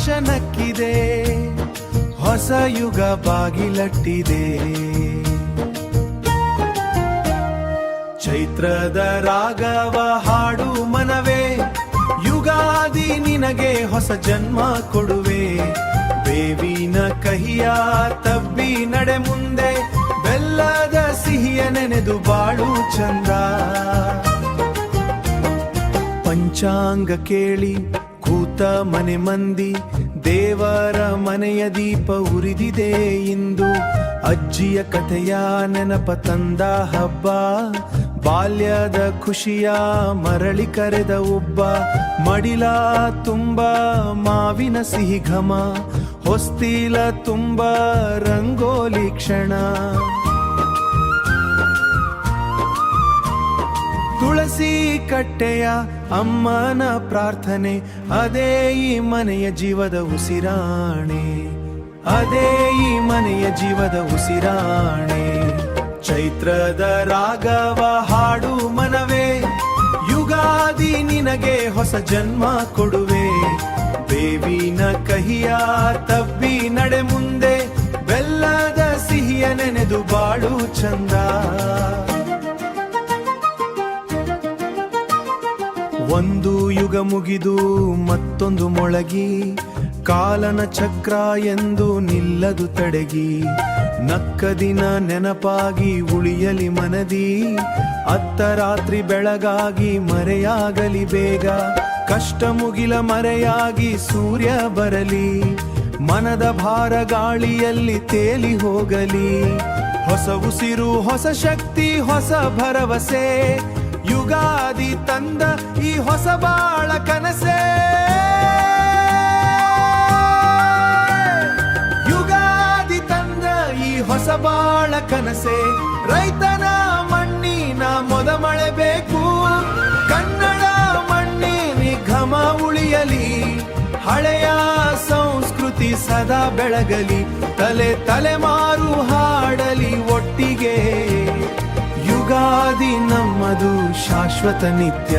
ಆಕಾಶ ನಕ್ಕಿದೆ, ಹೊಸ ಯುಗ ಬಾಗಿಲಟ್ಟಿದೆ. ಚೈತ್ರದ ರಾಗವ ಹಾಡು ಮನವೇ, ಯುಗಾದಿ ನಿನಗೆ ಹೊಸ ಜನ್ಮ ಕೊಡುವೆ. ಬೇವಿನ ಕಹಿಯ ತಬ್ಬಿ ನಡೆ ಮುಂದೆ, ಬೆಲ್ಲದ ಸಿಹಿಯ ನೆನೆದು ಬಾಳು ಚಂದ. ಪಂಚಾಂಗ ಕೇಳಿ ಕೂತ ಮನೆ ಮಂದಿ, ದೇವರ ಮನೆಯ ದೀಪ ಉರಿದಿದೆ ಇಂದು. ಅಜ್ಜಿಯ ಕಥೆಯ ನೆನಪ ತಂದ ಹಬ್ಬ, ಬಾಲ್ಯದ ಖುಷಿಯ ಮರಳಿ ಕರೆದ ಒಬ್ಬ. ಮಡಿಲ ತುಂಬ ಮಾವಿನ ಸಿಹಿ ಘಮ, ಹೊಸ್ತಿಲ ತುಂಬ ರಂಗೋಲಿ ಕ್ಷಣ. ತುಳಸಿ ಕಟ್ಟೆಯ ಅಮ್ಮನ ಪ್ರಾರ್ಥನೆ, ಅದೇ ಈ ಮನೆಯ ಜೀವದ ಉಸಿರಾಣೆ, ಅದೇ ಈ ಮನೆಯ ಜೀವದ ಉಸಿರಾಣೆ. ಚೈತ್ರದ ರಾಗವ ಹಾಡು ಮನವೇ, ಯುಗಾದಿ ನಿನಗೆ ಹೊಸ ಜನ್ಮ ಕೊಡುವೆ. ಬೇವಿನ ಕಹಿಯ ತಬ್ಬಿ ನಡೆ ಮುಂದೆ, ಬೆಲ್ಲದ ಸಿಹಿಯ ನೆನೆದು ಬಾಳು ಚಂದ. ಒಂದು ಯುಗ ಮುಗಿದು ಮತ್ತೊಂದು ಮೊಳಗಿ, ಕಾಲನ ಚಕ್ರ ಎಂದು ನಿಲ್ಲದು ತಡಗಿ. ನಕ್ಕ ದಿನ ನೆನಪಾಗಿ ಉಳಿಯಲಿ ಮನದಿ, ಅತ್ತ ರಾತ್ರಿ ಬೆಳಗಾಗಿ ಮರೆಯಾಗಲಿ ಬೇಗ. ಕಷ್ಟ ಮುಗಿಲ ಮರೆಯಾಗಿ ಸೂರ್ಯ ಬರಲಿ, ಮನದ ಭಾರ ಗಾಳಿಯಲ್ಲಿ ತೇಲಿ ಹೋಗಲಿ. ಹೊಸ ಉಸಿರು, ಹೊಸ ಶಕ್ತಿ, ಹೊಸ ಭರವಸೆ, ಯುಗಾದಿ ತಂದ ಈ ಹೊಸ ಬಾಳ ಕನಸೆ. ಯುಗಾದಿ ತಂದ ಈ ಹೊಸ ಬಾಳ ಕನಸೆ. ರೈತನ ಮಣ್ಣಿನ ಮೊದ ಮಳೆ ಬೇಕು, ಕನ್ನಡ ಮಣ್ಣಿನ ಘಮ ಉಳಿಯಲಿ. ಹಳೆಯ ಸಂಸ್ಕೃತಿ ಸದಾ ಬೆಳಗಲಿ, ತಲೆ ತಲೆಮಾರು ಹಾಡಲಿ ಒಟ್ಟಿಗೆ. ಯುಗಾದಿ ನಮ್ಮದು ಶಾಶ್ವತ ನಿತ್ಯ.